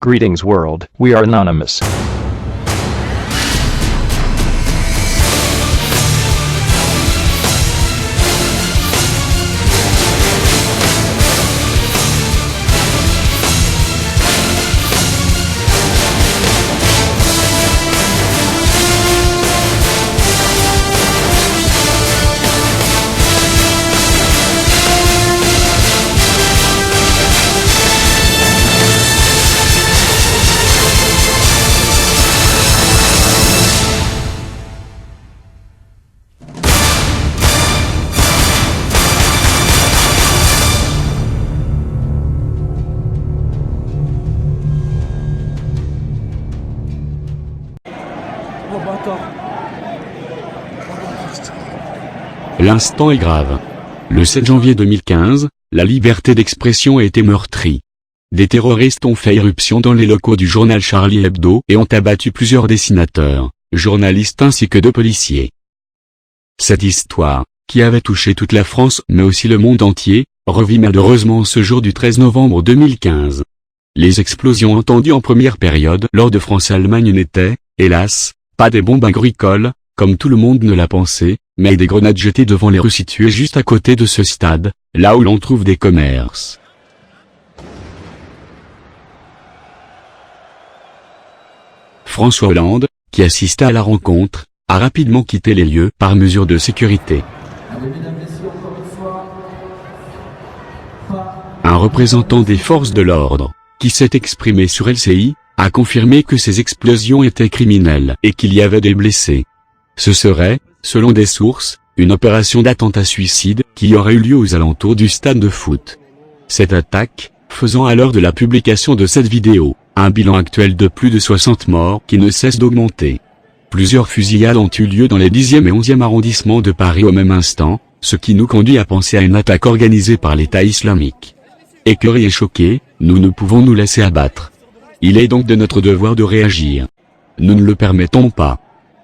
Greetings world, we are anonymous. L'instant est grave. Le 7 janvier 2015, la liberté d'expression a été meurtrie. Des terroristes ont fait irruption dans les locaux du journal Charlie Hebdo et ont abattu plusieurs dessinateurs, journalistes ainsi que 2 policiers. Cette histoire, qui avait touché toute la France mais aussi le monde entier, revit malheureusement ce jour du 13 novembre 2015. Les explosions entendues en première période lors de France-Allemagne n'étaient, hélas, pas des bombes agricoles, comme tout le monde ne l'a pensé, mais des grenades jetées devant les rues situées juste à côté de ce stade, là où l'on trouve des commerces. François Hollande, qui assista à la rencontre, a rapidement quitté les lieux par mesure de sécurité. Un représentant des forces de l'ordre, qui s'est exprimé sur LCI, a confirmé que ces explosions étaient criminelles et qu'il y avait des blessés. Ce serait, selon des sources, une opération d'attentat-suicide qui aurait eu lieu aux alentours du stade de foot. Cette attaque, faisant à l'heure de la publication de cette vidéo, un bilan actuel de plus de 60 morts qui ne cesse d'augmenter. Plusieurs fusillades ont eu lieu dans les 10e et 11e arrondissements de Paris au même instant, ce qui nous conduit à penser à une attaque organisée par l'État islamique. Écœurés et choqués, nous ne pouvons nous laisser abattre. Il est donc de notre devoir de réagir. Nous ne le permettons pas.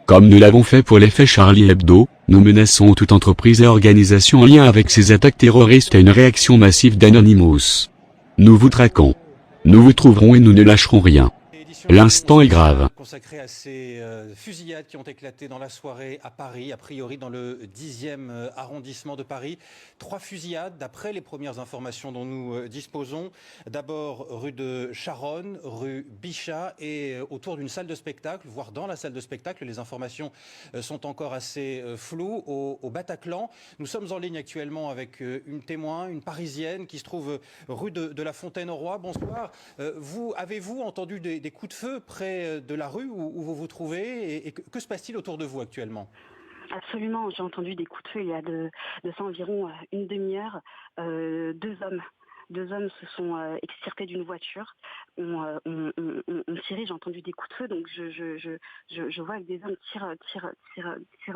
Comme nous l'avons fait pour l'effet Charlie Hebdo, nous menaçons toute entreprise et organisation en lien avec ces attaques terroristes à une réaction massive d'Anonymous. Nous vous traquons. Nous vous trouverons et nous ne lâcherons rien. L'instant est grave. Consacré à ces fusillades qui ont éclaté dans la soirée à Paris, a priori dans le 10e arrondissement de Paris. 3 fusillades, d'après les premières informations dont nous disposons. D'abord rue de Charonne, rue Bichat et autour d'une salle de spectacle, voire dans la salle de spectacle. Les informations sont encore assez floues au Bataclan. Nous sommes en ligne actuellement avec une témoin, une Parisienne qui se trouve rue de la Fontaine-au-Roi. Bonsoir. Avez-vous entendu des coups de feu près de la rue où vous vous trouvez et que se passe-t-il autour de vous actuellement ? Absolument, j'ai entendu des coups de feu il y a de ça environ une demi-heure. 2 hommes se sont extirpés d'une voiture, ont tiré, j'ai entendu des coups de feu, donc je vois que des hommes tirent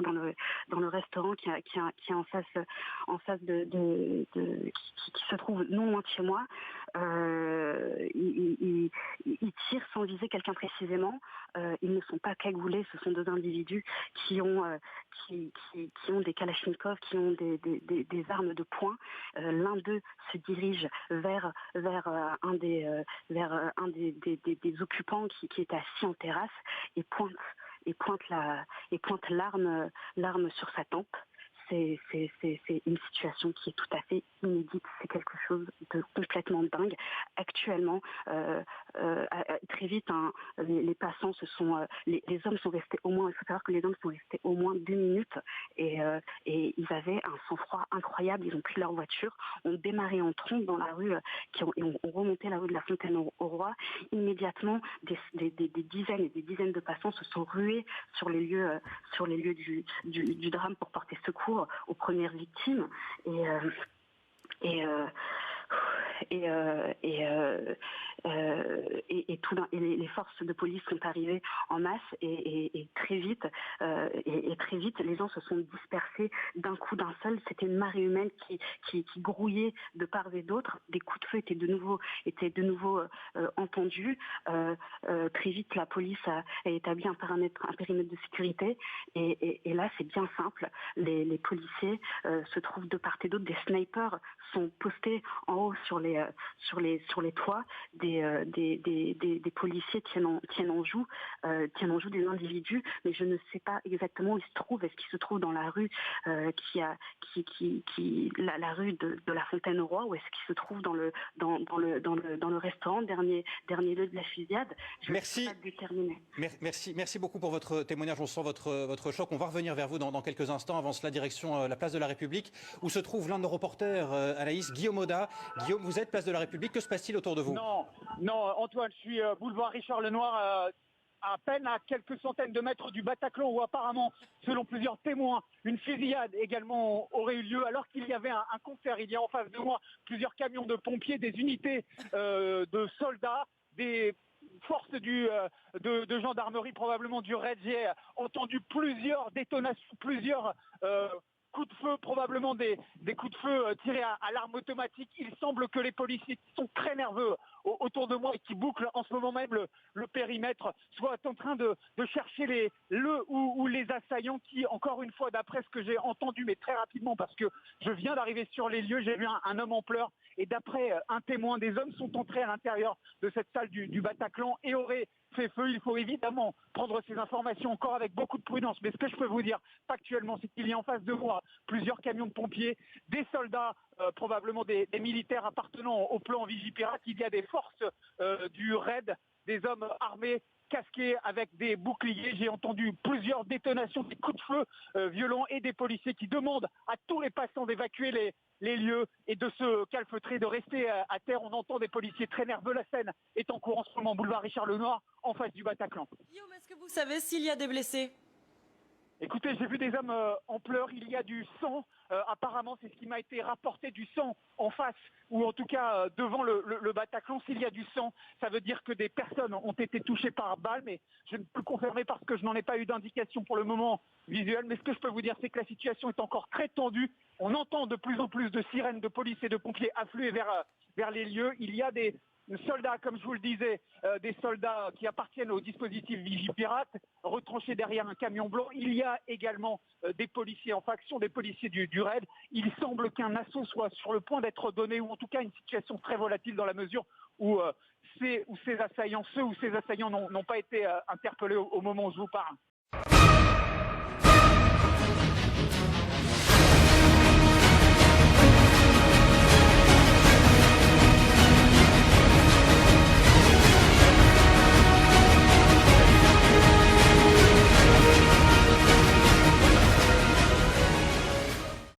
dans le restaurant qui est en face qui se trouve non loin de chez moi. Ils tirent sans viser quelqu'un précisément. Ils ne sont pas cagoulés, ce sont 2 individus qui ont des kalachnikovs, qui ont des armes de poing. L'un d'eux se dirige vers un des occupants qui est assis en terrasse et pointe l'arme sur sa tempe. C'est une situation qui est tout à fait inédite, c'est quelque chose de complètement dingue. Actuellement, très vite, les passants les hommes sont restés il faut savoir que les hommes sont restés au moins 2 minutes et ils avaient un sang-froid incroyable. Ils ont pris leur voiture, ont démarré en trombe dans la rue et ont remonté la rue de la Fontaine-au-Roi. Immédiatement, des dizaines et des dizaines de passants se sont rués sur les lieux du drame pour porter secours aux premières victimes et les forces de police sont arrivées en masse et très vite les gens se sont dispersés d'un coup d'un seul. C'était une marée humaine qui grouillait de part et d'autre. Des coups de feu étaient de nouveau entendus. Très vite la police a établi un périmètre de sécurité et là c'est bien simple. Les policiers se trouvent de part et d'autre. Des snipers sont postés en là-haut sur les toits, des policiers tiennent en joue des individus, mais je ne sais pas exactement où ils se trouvent. Est-ce qu'ils se trouvent dans la rue la rue de la Fontaine-au-Roi, ou est-ce qu'ils se trouvent dans le restaurant, dernier lieu de la fusillade? Je ne sais pas déterminer. Merci beaucoup pour votre témoignage. On sent votre choc. On va revenir vers vous dans quelques instants. Avant cela, direction la place de la République, où se trouve l'un de nos reporters, Anaïs, Guillaume Oda. Guillaume, vous êtes place de la République. Que se passe-t-il autour de vous? Non, Antoine, je suis boulevard Richard Lenoir, à peine à quelques centaines de mètres du Bataclan, où apparemment, selon plusieurs témoins, une fusillade également aurait eu lieu alors qu'il y avait un concert. Il y a en face de moi plusieurs camions de pompiers, des unités de soldats, des forces de gendarmerie, probablement du RAID. J'ai entendu plusieurs détonations, plusieurs coups de feu, probablement des coups de feu tirés à l'arme automatique. Il semble que les policiers qui sont très nerveux autour de moi et qui bouclent en ce moment même le périmètre soient en train de chercher les assaillants qui, encore une fois, d'après ce que j'ai entendu, mais très rapidement parce que je viens d'arriver sur les lieux, j'ai vu un homme en pleurs, et d'après un témoin, des hommes sont entrés à l'intérieur de cette salle du Bataclan et auraient fait feu. Il faut évidemment prendre ces informations encore avec beaucoup de prudence. Mais ce que je peux vous dire factuellement, c'est qu'il y a en face de moi plusieurs camions de pompiers, des soldats, probablement des militaires appartenant au plan Vigipirate. Il y a des forces du RAID, des hommes armés, casqués avec des boucliers. J'ai entendu plusieurs détonations, des coups de feu violents, et des policiers qui demandent à tous les passants d'évacuer les lieux et de se calfeutrer, de rester à terre. On entend des policiers très nerveux. La scène est en cours en ce moment, boulevard Richard Lenoir, en face du Bataclan. Guillaume, est-ce que vous savez s'il y a des blessés? Écoutez, j'ai vu des hommes en pleurs, il y a du sang, apparemment c'est ce qui m'a été rapporté, du sang en face, ou en tout cas devant le Bataclan. S'il y a du sang, ça veut dire que des personnes ont été touchées par balle, mais je ne peux confirmer parce que je n'en ai pas eu d'indication pour le moment visuelle. Mais ce que je peux vous dire, c'est que la situation est encore très tendue. On entend de plus en plus de sirènes de police et de pompiers affluer vers les lieux. Il y a des soldats, comme je vous le disais, des soldats qui appartiennent au dispositif Vigipirate, retranchés derrière un camion blanc. Il y a également des policiers en faction, des policiers du RAID. Il semble qu'un assaut soit sur le point d'être donné, ou en tout cas une situation très volatile, dans la mesure où ces assaillants n'ont pas été interpellés au moment où je vous parle.